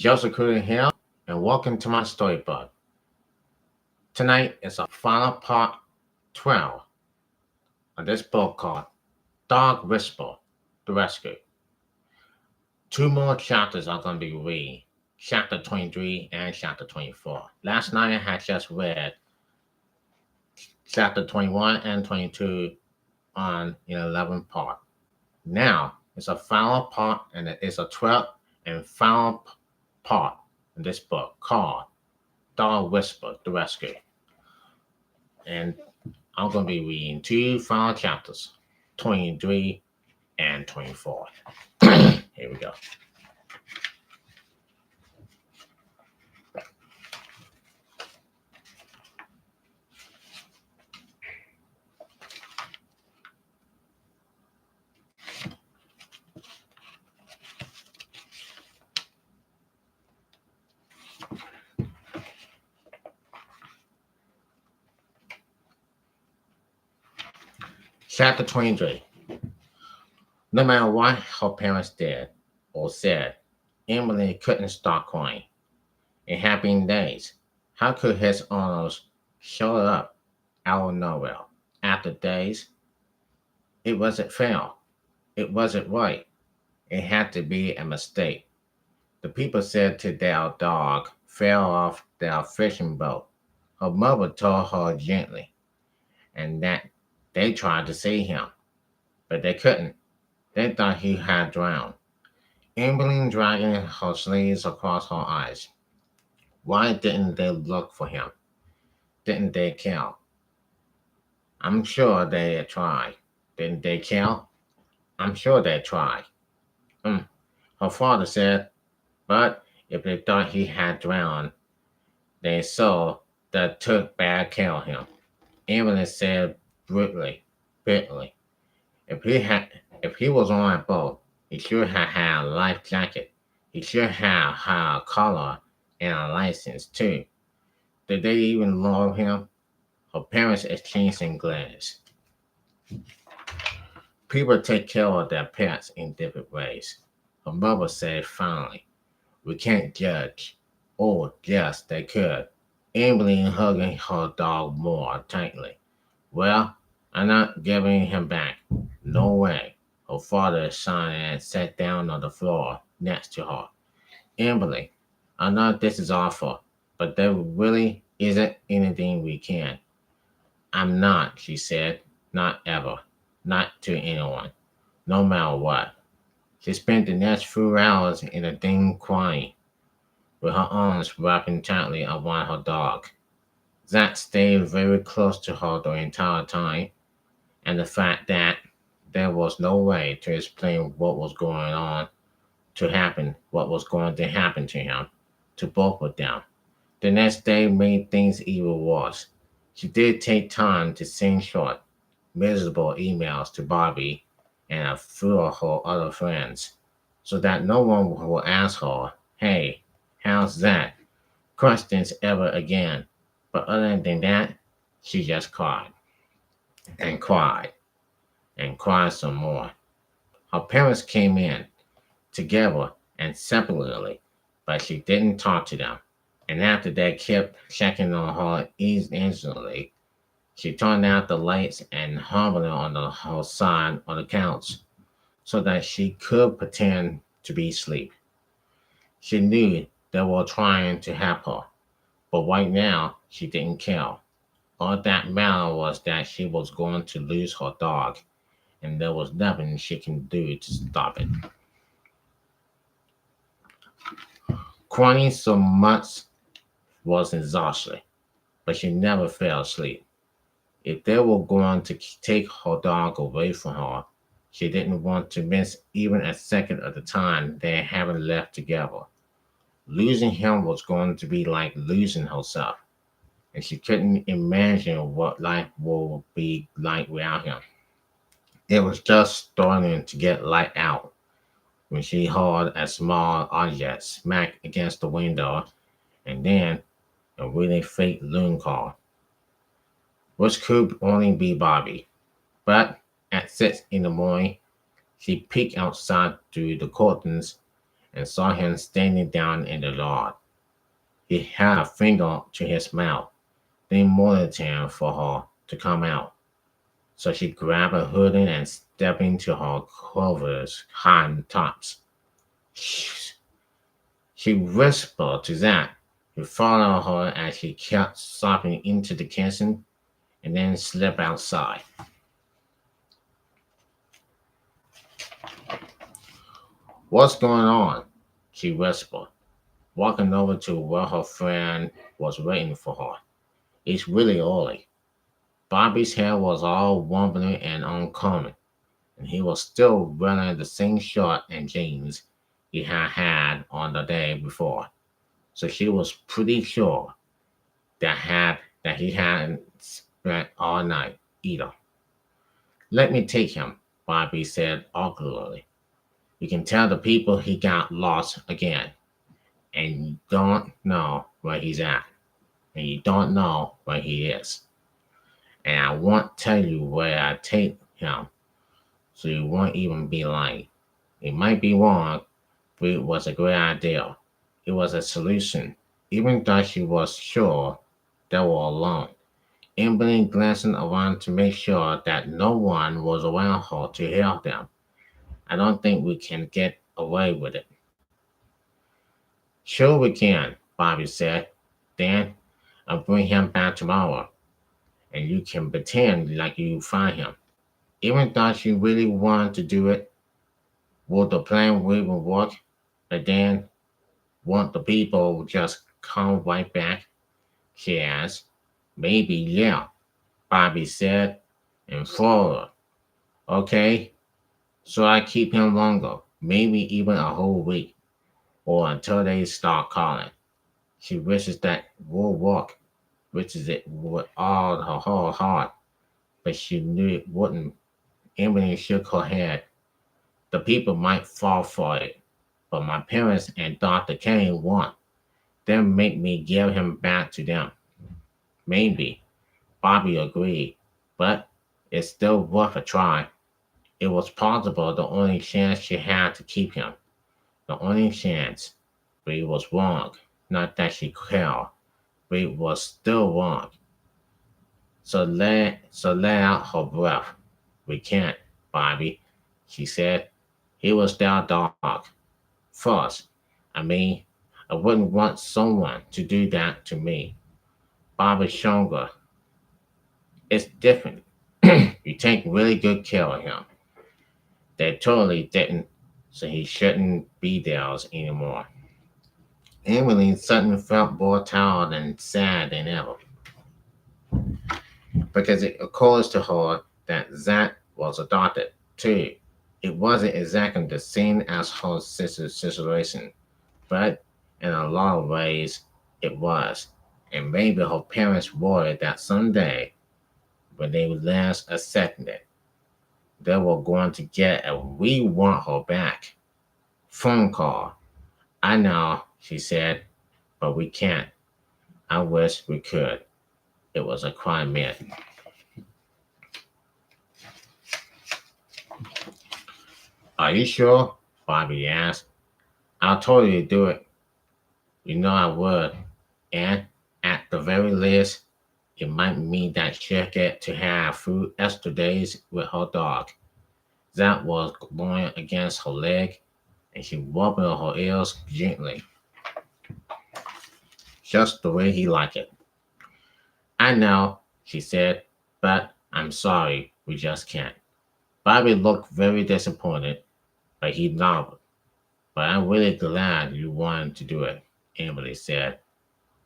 Joseph Crudup here, and welcome to my storybook. Tonight is a final part 12 of this book called Dog Whisper, The Rescue. Two more chapters are going to be read, chapter 23 and chapter 24. Last night I had just read chapter 21 and 22 on an 11 part. Now it's a final part, and it is a 12th and final part in this book called Dog Whisper, The Rescue. And I'm going to be reading two final chapters, 23 and 24. Here we go. Chapter 23. No matter what her parents did or said, Emily couldn't stop crying. It had been days. How could his owners show up out of nowhere? After days, it wasn't fair. It wasn't right. It had to be a mistake. The people said to their dog fell off their fishing boat. Her mother told her gently, and that they tried to save him, but they couldn't. They thought he had drowned. Emmeline dragging her sleeves across her eyes. Why didn't they look for him? Didn't they care? I'm sure they tried. Didn't they care? I'm sure they tried. Her father said, but if they thought he had drowned, they saw that took bad care of him. Emily said bitterly, if he had, if he was on a boat, he should have had a life jacket. He should have had a collar and a license too. Did they even love him? Her parents exchanged a glance. People take care of their pets in different ways. Her mother said finally, we can't judge. Oh, yes, they could. Emily hugging her dog more tightly. Well, I'm not giving him back. No way. Her father sighed and sat down on the floor next to her. Emily, I know this is awful, but there really isn't anything we can. I'm not, she said. Not ever. Not to anyone. No matter what. She spent the next few hours in the den crying, with her arms wrapping tightly around her dog. Zach stayed very close to her the entire time, and the fact that there was no way to explain what was going on to happen, what was going to happen to him, to both of them. The next day made things even worse. She did take time to send short, miserable emails to Bobby and a few of her other friends, so that no one would ask her, hey, how's that? Questions ever again. But other than that, she just cried and cried and cried some more. Her parents came in together and separately, but she didn't talk to them. And after they kept checking on her instantly, she turned out the lights and hovered on her side on the couch so that she could pretend to be asleep. She knew they were trying to help her, but right now she didn't care. All that mattered was that she was going to lose her dog, and there was nothing she can do to stop it. Crying so much was exhausting, but she never fell asleep. If they were going to take her dog away from her, she didn't want to miss even a second of the time they haven't left together. Losing him was going to be like losing herself, and she couldn't imagine what life would be like without him. It was just starting to get light out when she heard a small object smack against the window and then a really faint loon call, which could only be Bobby. But at 6 in the morning, she peeked outside through the curtains and saw him standing down in the yard. He had a finger to his mouth, then monitored for her to come out. So she grabbed her hoodie and stepped into her clover's hind tops. Shh, she whispered to Zach, who followed her as she kept sobbing into the kitchen and then slipped outside. What's going on? She whispered, walking over to where her friend was waiting for her. It's really early. Bobby's hair was all wobbly and uncombed, and he was still wearing the same shirt and jeans he had had on the day before. So she was pretty sure that he hadn't spent all night either. Let me take him, Bobby said awkwardly. You can tell the people he got lost again, and you don't know where he's at, and you don't know where he is. And I won't tell you where I take him, so you won't even be lying. It might be wrong, but it was a great idea. It was a solution, even though she was sure they were alone. Emily glancing around to make sure that no one was around her to hear them. I don't think we can get away with it. Sure we can, Bobby said. Then I'll bring him back tomorrow, and you can pretend like you find him. Even though she really wanted to do it, would the plan even work? But then, won't the people just come right back? She asked. Maybe, yeah, Bobby said, and forward. Okay, so I keep him longer, maybe even a whole week, or until they start calling. She wishes that would work, wishes it with all her whole heart, but she knew it wouldn't. Emily shook her head. The people might fall for it, but my parents and Dr. Kane won't. They'll make me give him back to them. Maybe, Bobby agreed, but it's still worth a try. It was possible the only chance she had to keep him. The only chance. But it was wrong. Not that she cared, but it was still wrong. So let out her breath. We can't, Bobby, she said. He was their dog. First, I mean, I wouldn't want someone to do that to me. Bobby Schonga. It's different. You take really good care of him. They totally didn't, so he shouldn't be theirs anymore. Emily suddenly felt more tired and sad than ever because it occurs to her that Zach was adopted too. It wasn't exactly the same as her sister's situation, but in a lot of ways it was. And maybe her parents worried that someday, when they last accepted it, they were going to get a "we want her back" phone call. I know, she said, but we can't. I wish we could. It was a crime myth. Are you sure? Bobby asked. I'll totally do it. You know I would. And at the very least, it might mean that she'll get to have few extra days with her dog. That was blowing against her leg, and she wobbled her ears gently, just the way he liked it. I know, she said, but I'm sorry, we just can't. Bobby looked very disappointed, but he nodded. But I'm really glad you wanted to do it, Emily said.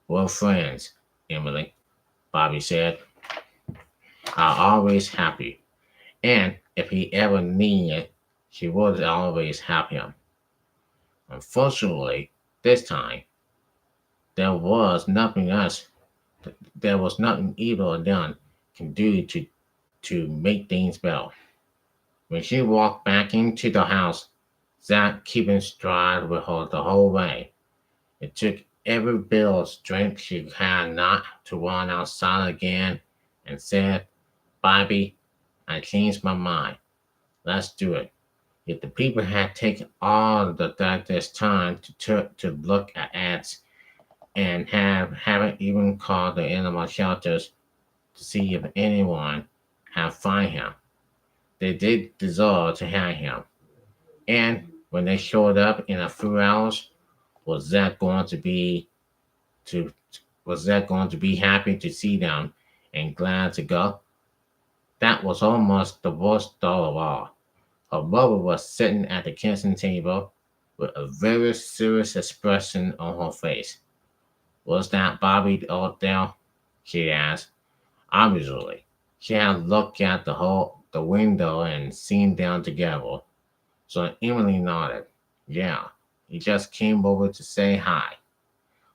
We're friends, Emily, Bobby said. I'm always happy. And if he ever needed, she would always have him. Unfortunately, this time, there was nothing else. There was nothing either of them can do to make things better. When she walked back into the house, Zach keeping stride with her the whole way. It took every bit of strength she had not to run outside again and said, Bobby, I changed my mind. Let's do it. If the people had taken all this time to look at ads and haven't even called the animal shelters to see if anyone had find him, they did deserve to have him. And when they showed up in a few hours, was that going to be to was that going to be happy to see them and glad to go? That was almost the worst thought of all. Her mother was sitting at the kitchen table with a very serious expression on her face. Was that Bobby out there? She asked. Obviously, she had looked at the window and seen them together. So Emily nodded. Yeah, he just came over to say hi.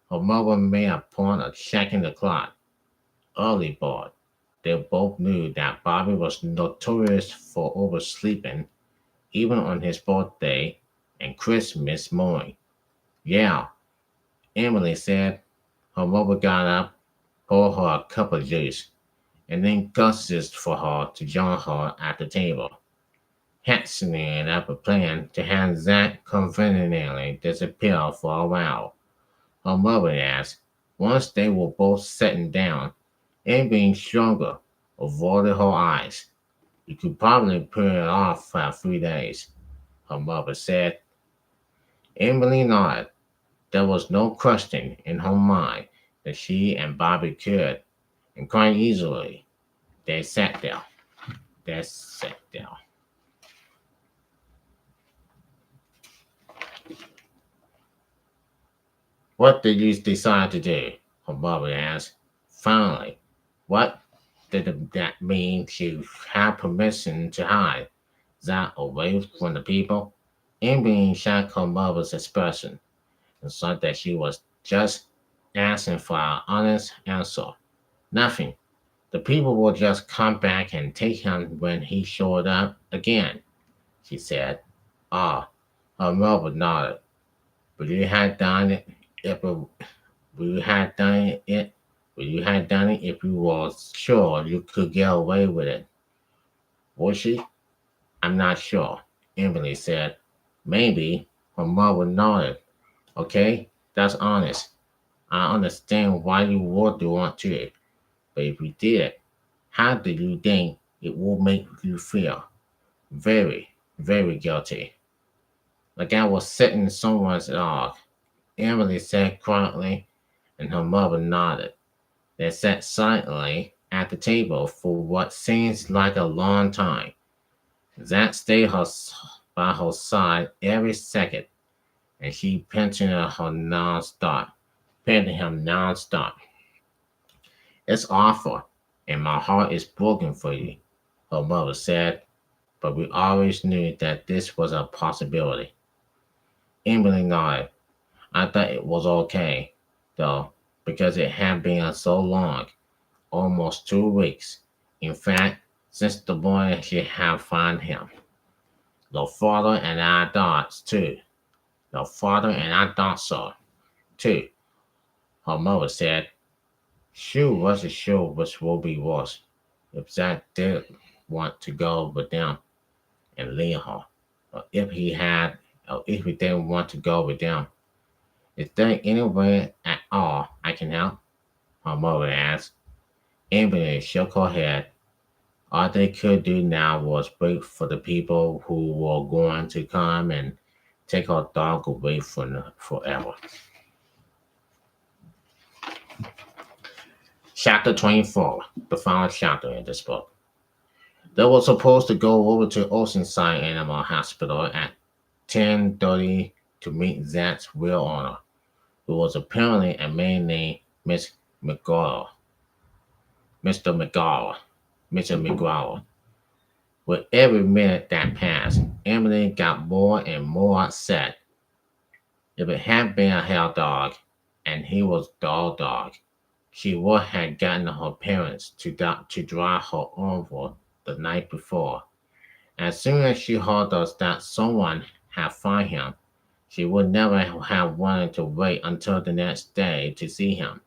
Her mother made a point of checking the clock. Early bird. They both knew that Bobby was notorious for oversleeping, even on his birthday and Christmas morning. Yeah, Emily said. Her mother got up, poured her a cup of juice, and then gusted for her to join her at the table, hastening up a plan to have Zach conveniently disappear for a while. Her mother asked. Once they were both sitting down and being stronger, avoided her eyes. You could probably put it off for 3 days, her mother said. Emily nodded. There was no question in her mind that she and Bobby could, and quite easily, they sat there. They sat there. What did you decide to do? Her mother asked. Finally, what did that mean to have permission to hide that away from the people? Emily shocked her mother's expression and saw that she was just asking for an honest answer. Nothing. The people will just come back and take him when he showed up again, she said. Ah, her mother nodded. But you had done it if it, you had done it. But you had done it if you were sure you could get away with it. Was she? I'm not sure, Emily said. Maybe. Her mother nodded. Okay, that's honest. I understand why you would want to. But if you did, how do you think it would make you feel? Very, very guilty. Like I was setting someone's dog. Emily said quietly, and her mother nodded. They sat silently at the table for what seemed like a long time. Zach stayed by her side every second, and she pinching her nonstop, pinching him nonstop. It's awful, and my heart is broken for you, her mother said, but we always knew that this was a possibility. Emily nodded. I thought it was okay, though, because it had been so long, almost 2 weeks. In fact, since the boy she had found him. The father and I thought, too. The father and I thought so, too, her mother said. She wasn't sure which would be worse, if Zach did want to go with them and leave her, or if he had, or if he didn't want to go with them. Is there any way at all I can help? Her mother asked. Emily shook her head. All they could do now was wait for the people who were going to come and take her dog away from her forever. Chapter 24, the final chapter in this book. They were supposed to go over to Oceanside Animal Hospital at 10:30 to meet Zach's real owner, who was apparently a man named Miss McGraw, Mr. McGraw, Mr. McGraw. With every minute that passed, Emily got more and more upset. If it had been a hell dog, and he was dog dog, she would have gotten her parents to drive her over the night before. As soon as she heard us that someone had found him, she would never have wanted to wait until the next day to see him.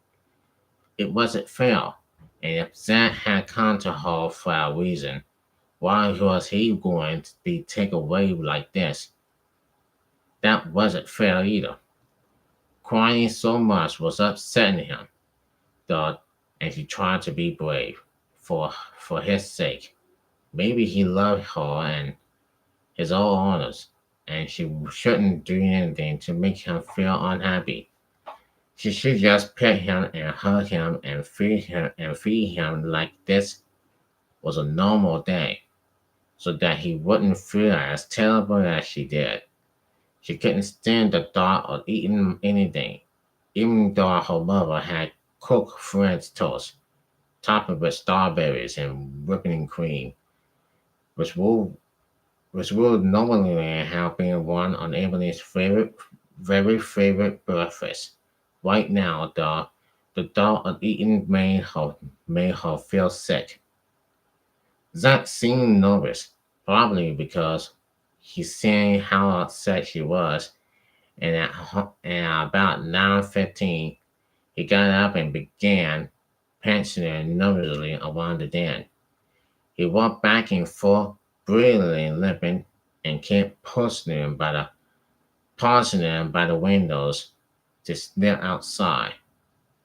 It wasn't fair, and if Zach had come to her for a reason, Why was he going to be taken away like this? That wasn't fair either. Crying so much was upsetting him, thought, and he tried to be brave for his sake. Maybe he loved her and his own honors, and she shouldn't do anything to make him feel unhappy. She should just pet him and hug him and feed him like this was a normal day, so that he wouldn't feel as terrible as she did. She couldn't stand the thought of eating anything, even though her mother had cooked French toast, topped with strawberries and whipping cream, which would which would normally have been one of Emily's very favorite breakfasts. Right now, the thought of eating made her feel sick. Zach seemed nervous, probably because he's seeing how upset she was, and at about 9:15, he got up and began pacing nervously around the den. He walked back and forth, breathing and limping, and kept pausing by the windows to stare outside.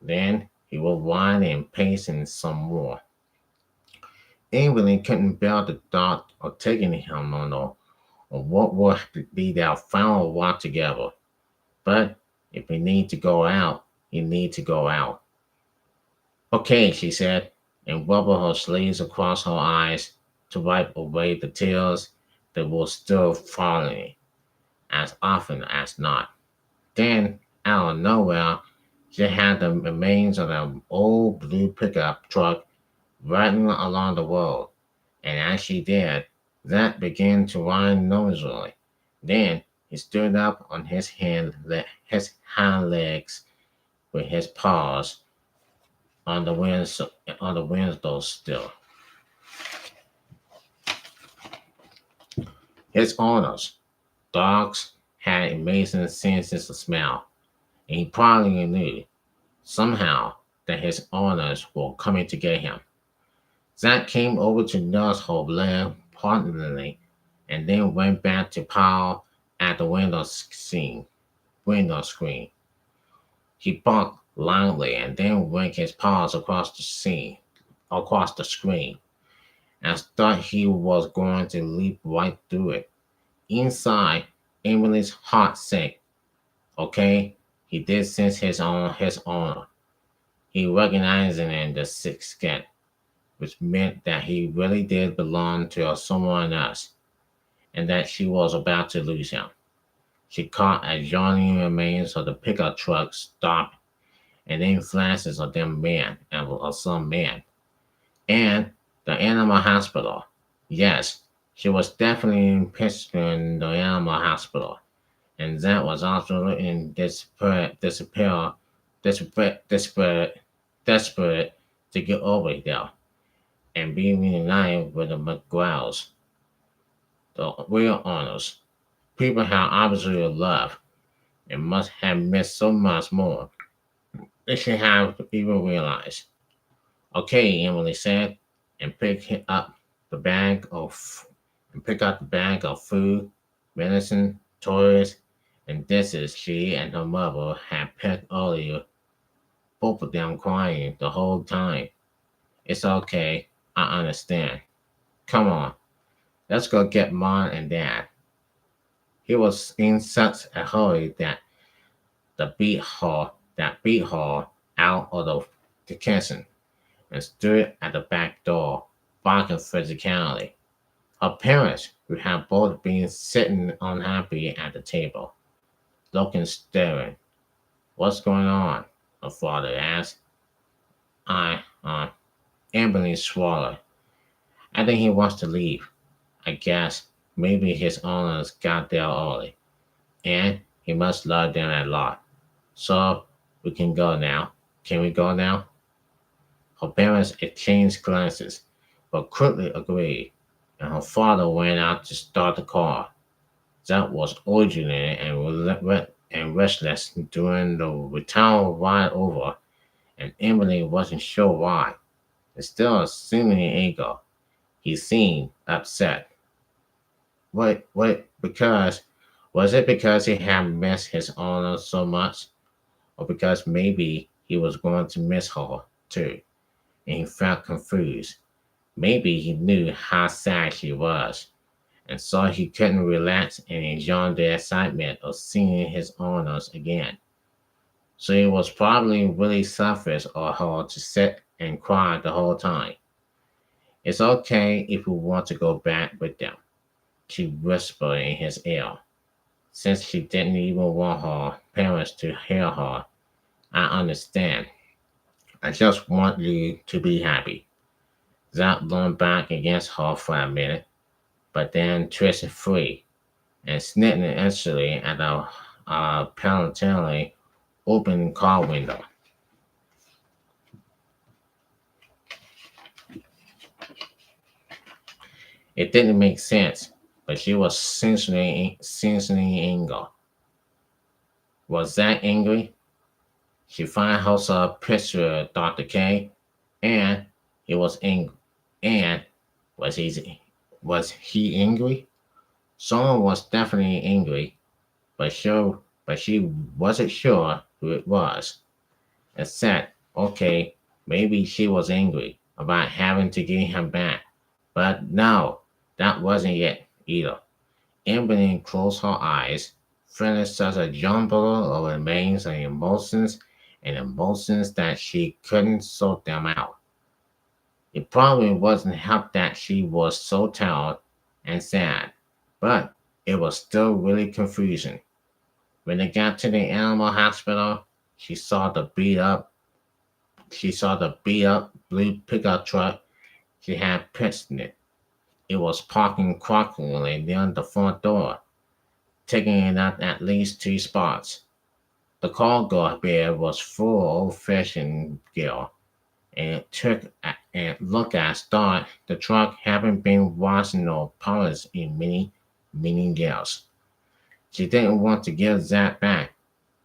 Then he would whine and pacing some more. Evelyn couldn't bear the thought of taking him on what would be their final walk together. But if he need to go out, he need to go out. Okay, she said, and rubbed her sleeves across her eyes to wipe away the tears that were still falling as often as not. Then, out of nowhere, she had the remains of an old blue pickup truck rattling along the road, and as she did, that began to whine noisily. Then he stood up on his hind legs with his paws on the winds on the window sill. His owners, dogs, had amazing senses of smell, and he probably knew somehow that his owners were coming to get him. Zack came over to nurse her leg partly, and then went back to pow at the window screen. He barked loudly and then went his paws across the screen, and thought he was going to leap right through it. Inside, Emily's heart sank. Okay, he did sense his honor. He recognized it in the sixth skin, which meant that he really did belong to someone else, and that she was about to lose him. She caught adjoining remains of the pickup truck stop, and then flashes of some man, and the animal hospital. Yes, she was definitely picturing the animal hospital, and that was absolutely desperate to get over there and be reunited with the McGraws, the real owners. People have obviously loved and must have missed so much more. They should have even realized. Okay, Emily said, and the bag of pick up the bag of food, medicine, toys, and dishes she and her mother had packed earlier, both of them crying the whole time. It's okay, I understand. Come on, let's go get Mom and Dad. He was in such a hurry that beat her out of the kitchen and stood at the back door, barking physicality. Her parents, who had both been sitting unhappy at the table, looking staring. What's going on? Her father asked. I, Emily swallowed. I think he wants to leave. I guess maybe his owners got there early, and he must love them a lot. So we can go now. Can we go now? Her parents exchanged glances, but quickly agreed, and her father went out to start the car. That was urgent and restless during the return ride over, and Emily wasn't sure why. Still seemingly eager. He seemed upset. Because, was it because he had missed his owner so much? Or because maybe he was going to miss her too, and he felt confused. Maybe he knew how sad she was, and so he couldn't relax and enjoy the excitement of seeing his owners again. So it was probably really selfish of her to sit and cry the whole time. It's okay if you want to go back with them, she whispered in his ear. Since she didn't even want her parents to hear her, I understand. I just want you to be happy. Zach leaned back against her for a minute, but then twisted free and sniffed instantly at the apparently open car window. It didn't make sense, but she was sincerely angry. Was Zach angry? She found herself picture Dr. K, and he was angry. And was he angry? Someone was definitely angry, but she wasn't sure who it was. And said, okay, maybe she was angry about having to get him back. But no, that wasn't it either. Emily closed her eyes, feeling such a jumble of remains and emotions that she couldn't sort them out. It probably wasn't help that she was so tired and sad, but it was still really confusing. When they got to the animal hospital, she saw the beat up she saw the beat up blue pickup truck she had pitched in it. It was parking crookedly near the front door, taking up at least two spots. The cargo bed was full of old-fashioned gear, and it took a look at start. The truck hadn't been washed or polished in many years. She didn't want to give Zach back.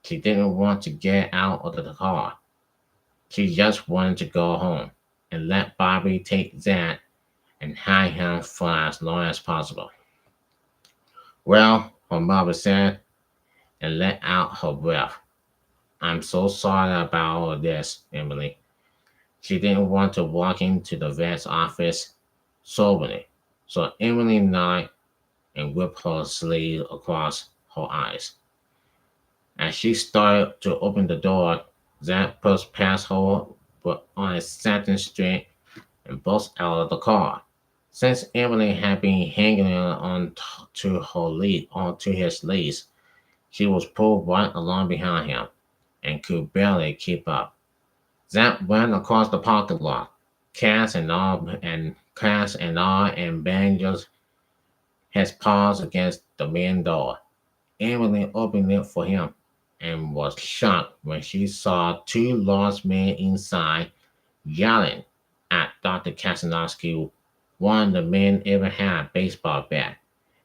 She didn't want to get out of the car. She just wanted to go home and let Bobby take Zach and hide him for as long as possible. Well, her mother said, and let out her breath. I'm so sorry about all this, Emily. She didn't want to walk into the vet's office soberly, so Emily nodded and whipped her sleeve across her eyes. As she started to open the door, Zach pushed past her but on a satin street and burst out of the car. Since Emily had been hanging on to her lead onto his leash, she was pulled right along behind him and could barely keep up. Zach ran across the parking lot, cast and all and banged his paws against the main door. Emily opened it for him and was shocked when she saw two large men inside yelling at Dr. Kasanowski. One of the men even had a baseball bat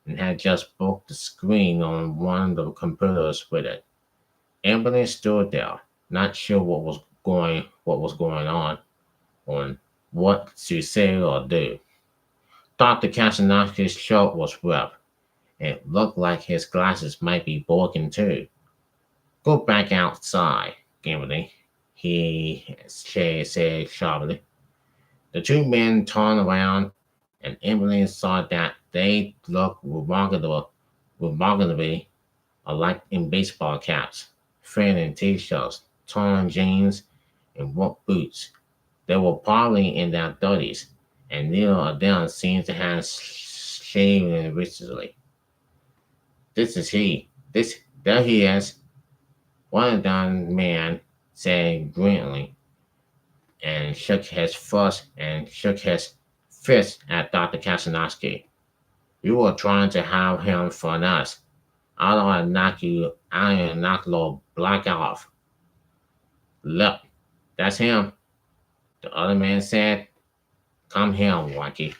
and had just broke the screen on one of the computers with it. Emily stood there, not sure what was going on what to say or do. Dr. Kasanowski's shirt was rough, and it looked like his glasses might be broken too. Go back outside, Emily, said sharply. The two men turned around, and Emily saw that they looked remarkably alike in baseball caps, faded t-shirts, torn jeans, and work boots. They were probably in their 30s, and neither of them seemed to have shaved recently. This is he. There he is. One of them men said grimly, and shook his fist at Dr. Kasanowski. You were trying to have him for us. I'll knock your black off. Look, that's him, the other man said. Come here, Wacky.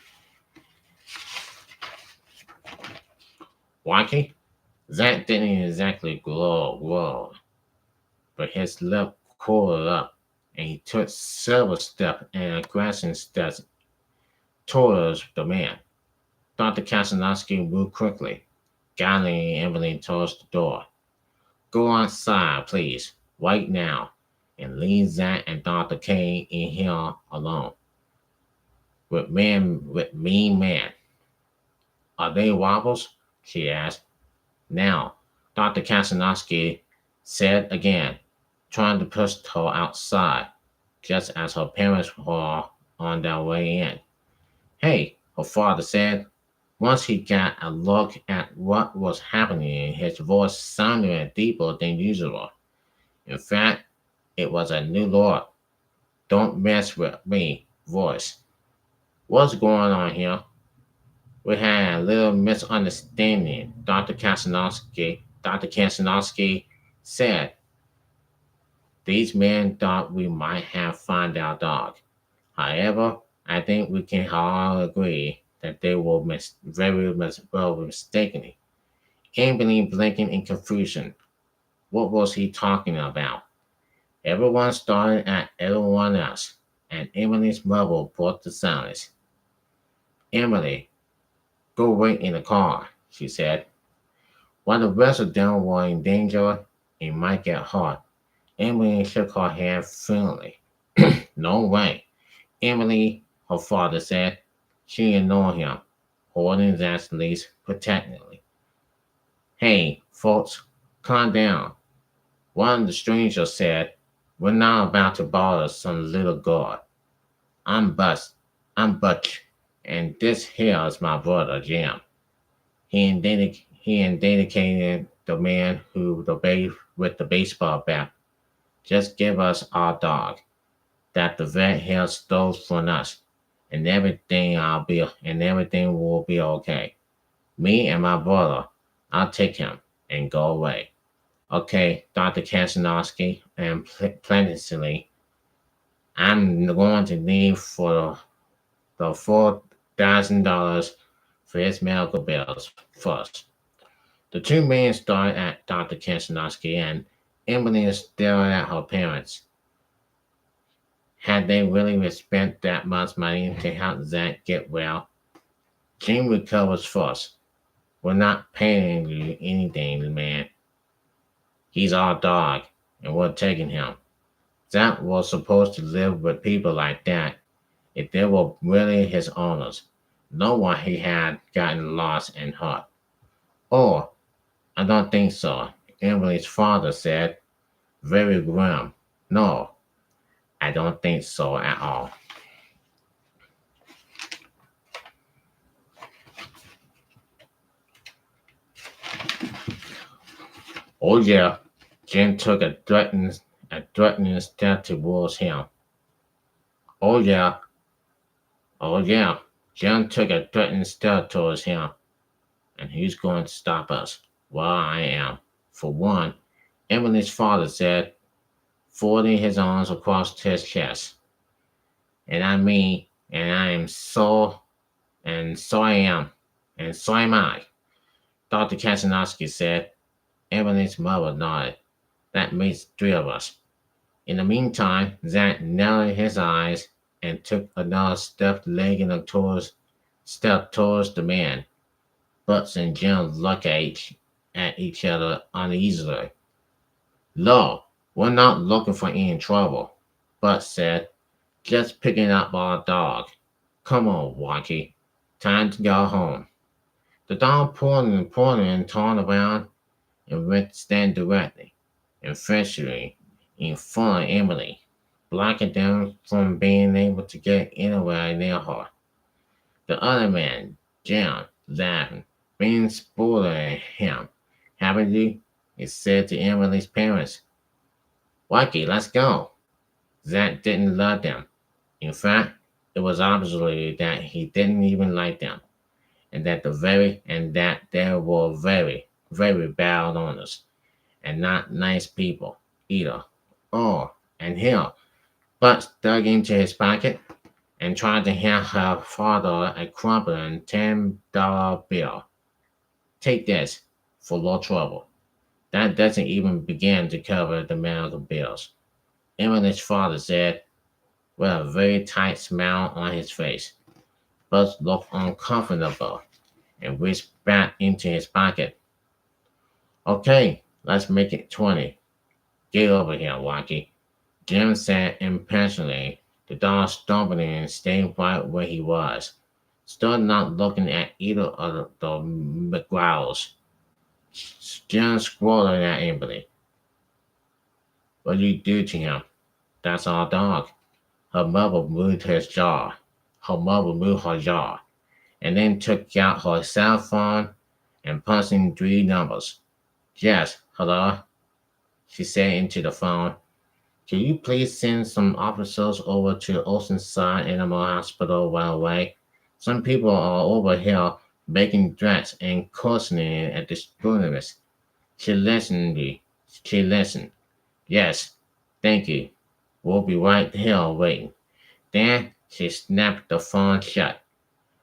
Wacky? Zach didn't exactly glow, but his lip curled up, and he took several steps and aggressive steps towards the man. Dr. Kasanowski moved quickly, guiding Emily towards the door. Go outside, please, right now, and leave Zach and Dr. Kane in here alone. With mean man. Are they wobbles? She asked. Now, Dr. Kasanowski said again, trying to push her outside, just as her parents were on their way in. Hey, her father said. Once he got a look at what was happening, his voice sounded deeper than usual. In fact, it was a new Lord, don't mess with me voice. What's going on here? We had a little misunderstanding, Dr. Kasanowski said. These men thought we might have found our dog. However, I think we can all agree that they were well mistaken. Emily blinking in confusion. What was he talking about? Everyone started at everyone else, and Emily's mother broke the silence. Emily, go wait in the car, she said. While the rest of them were in danger, it might get hot. Emily shook her head firmly. No way. Emily, her father said. She ignored him, holding Zach's leash protectively. Hey, folks, calm down. One of the strangers said, we're not about to bother some little girl. I'm Bus. I'm Butch, and this here is my brother, Jim. He indicated the man with the baseball bat. Just give us our dog that the vet here stole from us, and everything will be okay. Me and my brother, I'll take him and go away. Okay, Dr. Kasanowski, and plentifully, I'm going to need for the $4,000 for his medical bills first. The two men stared at Dr. Kasanowski, and Emily stared at her parents. Had they really spent that much money to help Zach get well? Jim recovers first. We're not paying you anything, man. He's our dog, and we're taking him. Zach was supposed to live with people like that if they were really his owners. No one he had gotten lost and hurt. Oh, I don't think so, Emily's father said, very grim. No, I don't think so at all. Oh yeah, Jim took a threatening step towards him. Oh yeah, oh yeah, Jim took a threatening step towards him. And who's going to stop us? Well, I am. For one, Emily's father said, folding his arms across his chest. And I am so, and so I am, and so am I. Dr. Kasanowski said. Emily's mother nodded. That makes three of us. In the meantime, Zach narrowed his eyes and took another step towards the man. Butts and Jim looked at each other uneasily. No, we're not looking for any trouble, Butts said. Just picking up our dog. Come on, Wacky. Time to go home. The dog pulled and turned around and went to stand directly and freshly in front of Emily, blocking them from being able to get anywhere near her. The other man, Jim, laughing, being spoiled at him. Haven't you? He said to Emily's parents. Wacky, let's go. Zach didn't love them. In fact, it was obviously that he didn't even like them, and that they were very, very bad owners, and not nice people either. Oh, and here, Butch dug into his pocket and tried to hand her father a crumbling $10 bill. Take this for no trouble. That doesn't even begin to cover the medical bills. Emily's father said, with a very tight smile on his face. Buzz looked uncomfortable and reached back into his pocket. Okay, let's make it 20. Get over here, Rocky. Jim said impatiently. The dog stumbled and stayed right where he was, still not looking at either of the McGraws. Jim squalled at Emily. What did you do to him? That's our dog. Her mother moved his jaw. Her mother moved her jaw, and then took out her cell phone and punched in three numbers. Yes, hello, she said into the phone. Can you please send some officers over to Oceanside Animal Hospital right away? Some people are over here making threats and cursing at the journalist. She listened. She listened. Yes, thank you. We'll be right here waiting. Then she snapped the phone shut.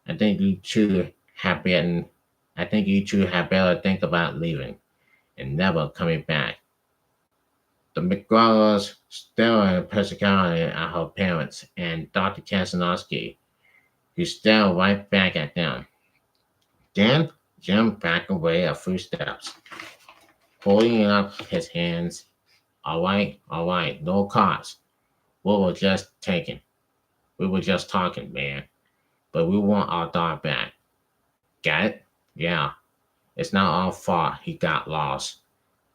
I think you two have better. I think you two had better think about leaving and never coming back. The McGraws stared persecutingly at her parents and Dr. Kasanowski, who stared right back at them. Then Jim backed away a few steps, holding up his hands. All right, no cops. We were just taking. We were just talking, man. But we want our dog back. Got it? Yeah. It's not our fault he got lost.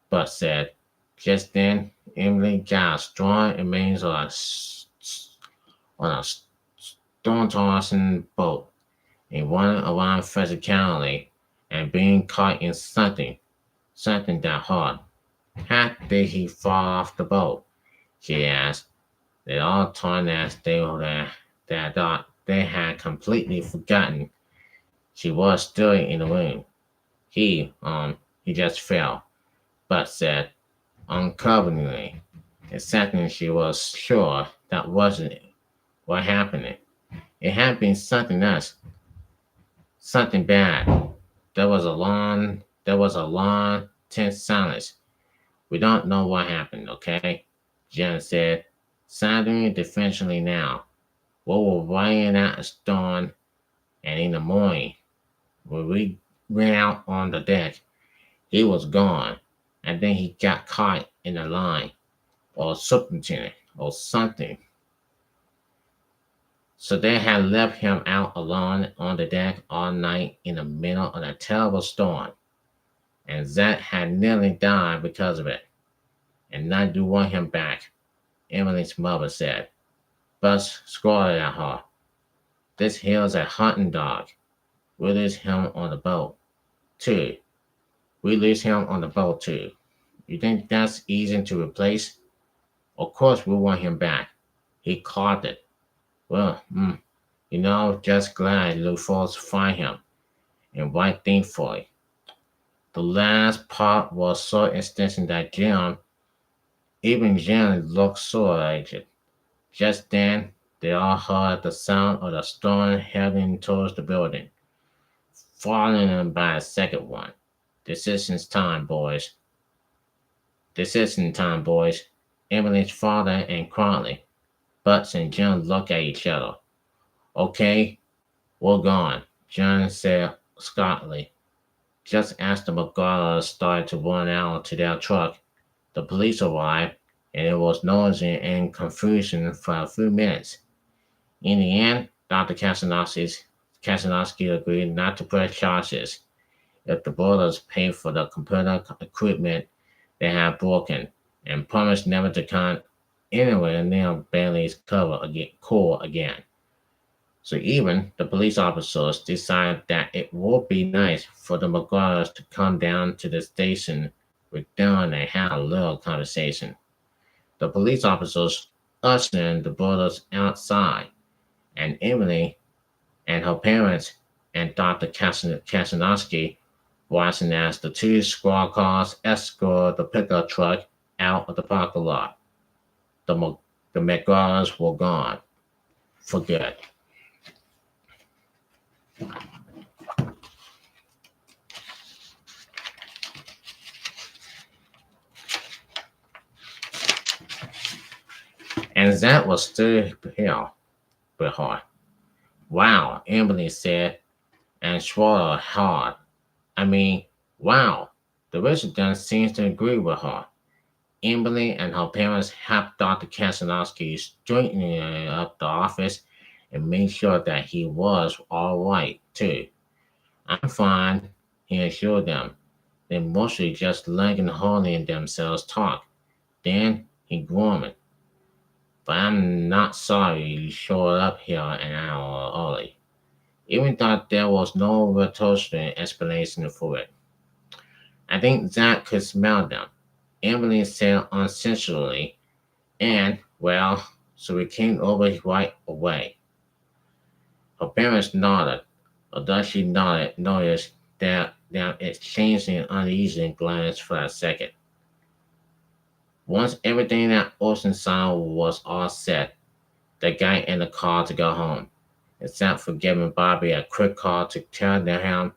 But said. Just then, Emily got strong remains on a stone-tossing boat and running around frantically and being caught in something that hard. How did he fall off the boat? She asked. They all turned as they were there. They thought they had completely forgotten she was still in the room. He just fell, but said uncoveringly. Exactly, she was sure that wasn't what happened. It had been something else, something bad. There was a long, tense silence. We don't know what happened, okay? Jen said, sounding defensively now. We were riding out a storm, and in the morning, when we went out on the deck, he was gone, and then he got caught in a line, or something, or something. So they had left him out alone on the deck all night in the middle of a terrible storm, and Zach had nearly died because of it. And now you want him back, Emily's mother said. Buzz scolded at her. This here's a hunting dog. We lose him on the boat, too. We lose him on the boat, too. You think that's easy to replace? Of course we want him back. He caught it. Well, just glad you folks find him and right thankfully. The last part was so extensive that even Jim looked sore aged. Just then, they all heard the sound of the storm heading towards the building, following by a second one. Decision time, boys. Decision time, boys. Emily's father and Cronley, Butts and Jim looked at each other. Okay, we're gone, John said scottly. Just as the McGraws started to run out to their truck, the police arrived, and it was noisy and confusion for a few minutes. In the end, Dr. Kasanowski agreed not to press charges if the brothers paid for the computer equipment they had broken, and promised never to come anywhere near Bailey's core again. So even the police officers decided that it would be nice for the McGraws to come down to the station with them and have a little conversation. The police officers ushered the brothers outside, and Emily and her parents and Dr. Kasanowski watching as the two squad cars escorted the pickup truck out of the parking lot. The McGraws were gone for good. And that was still here with her. Wow, Emily said, and swallowed hard. I mean, wow. The resident seems to agree with her. Emily and her parents helped Dr. Kasanowski straighten up the office and made sure that he was all right, too. I'm fine, he assured them. They mostly just letting Harley and themselves talk. Then he grumbled, but I'm not sorry you showed up here an hour early. Even though there was no rhetorical explanation for it. I think Zach could smell them. Emily said unsensually, and, well, so we came over right away. Her parents nodded, although she nodded, noticed that them exchanging an uneasy glance for a second. Once everything at Oceanside was all set, they got in the car to go home, except for giving Bobby a quick call to tell him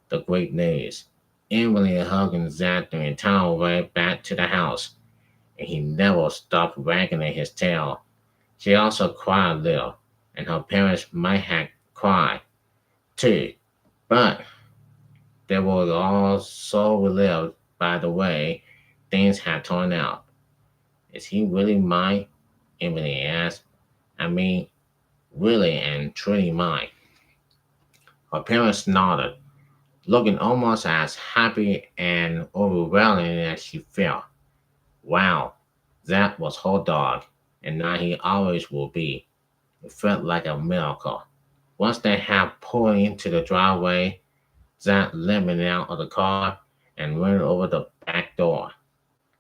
the great news. Emily hugging Zach the entire way back to the house, and he never stopped wagging his tail. She also cried a little, and her parents might have cried too, but they were all so relieved by the way things had turned out. Is he really mine? Emily asked. I mean, really and truly mine. Her parents nodded, looking almost as happy and overwhelming as she felt. Wow, that was her dog, and now he always will be. It felt like a miracle. Once they had pulled into the driveway, Zach limped out of the car and went over the back door.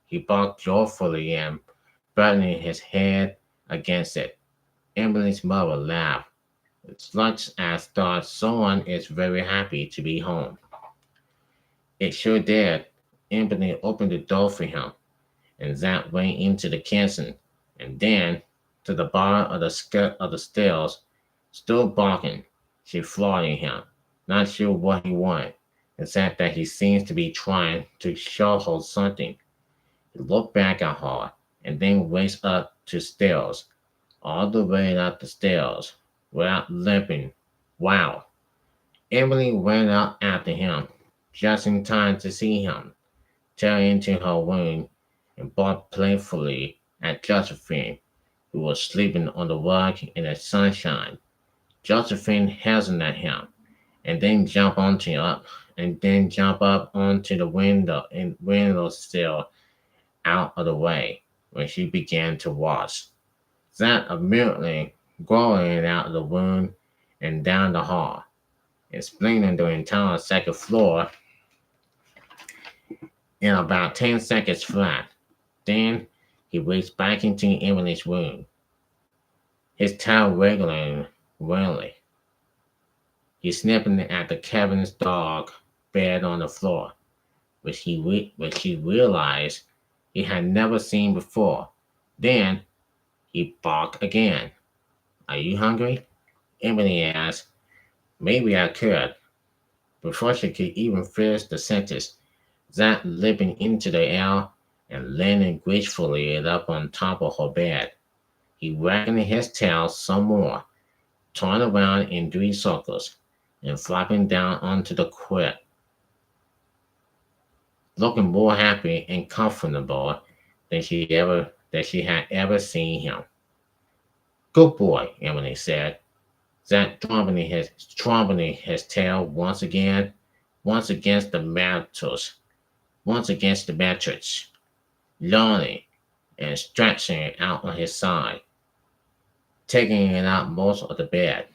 He barked joyfully and banging his head against it. Emily's mother laughed. It's much as though someone is very happy to be home. It sure did. Emily opened the door for him, and Zach went into the kitchen, and then to the bottom of the skirt of the stairs, still barking. She flogging him, not sure what he wanted, except that he seems to be trying to show her something. He looked back at her, and then raced up to stairs, all the way up the stairs, without limping. Wow! Emily ran out after him, just in time to see him tear into her room and bark playfully at Josephine, who was sleeping on the rug in the sunshine. Josephine hesitated at him, and then jump up onto the window sill out of the way when she began to wash. That immediately going out of the room and down the hall, explaining the entire second floor in about 10 seconds flat. Then he raced back into Emily's room, his tail wiggling wildly. He sniffed at the cabin's dog bed on the floor, which he realized he had never seen before. Then he barked again. Are you hungry? Emily asked. Maybe I could. Before she could even finish the sentence, Zach leaping into the air and landing gracefully up on top of her bed. He wagged his tail some more, turning around in 3 circles, and flopping down onto the quilt, looking more happy and comfortable than she had ever seen him. Good boy, Emily said. Zach trumpeting his tail once against the mattress, yawning and stretching it out on his side, taking it out most of the bed.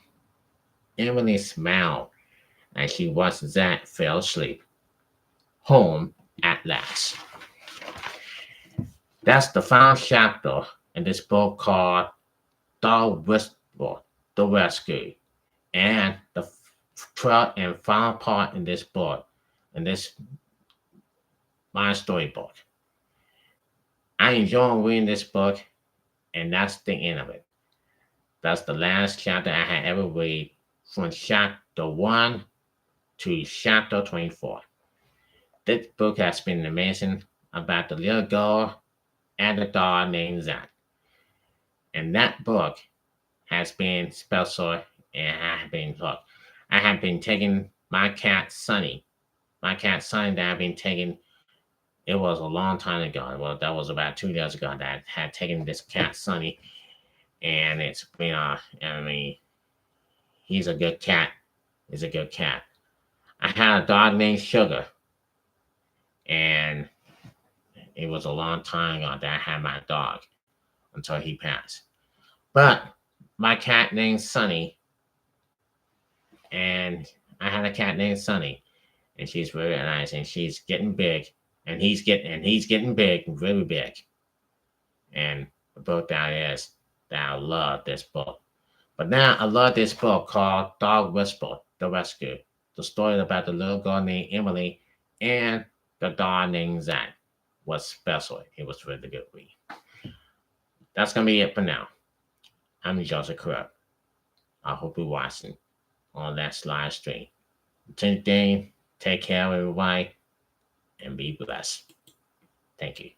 Emily smiled as she watched Zach fell asleep. Home at last. That's the final chapter in this book called The Whisper, The Rescue. And the third and final part in this book, in this my storybook. I enjoy reading this book, and that's the end of it. That's the last chapter I had ever read from chapter 1 to chapter 24. This book has been amazing about the little girl and the dog named Zach. And that book has been special and I have been taking my cat Sunny. My cat Sunny that I've been taking. It was a long time ago. Well, that was about 2 years ago that I had taken this cat Sunny, and it's been I mean, he's a good cat. He's a good cat. I had a dog named Sugar, and it was a long time ago that I had my dog until he passed. But my cat named Sunny, and I had a cat named Sunny, and she's very nice, and she's getting big, and he's getting big, really big. And the book that is that I love this book. But now I love this book called Dog Whisper, The Rescue. The story about the little girl named Emily and the dog named Zach was special. It was really good read. That's gonna be it for now. I'm Joseph Crudup. I hope you're watching on that live stream. Until then, take care, everybody, and be blessed. Thank you.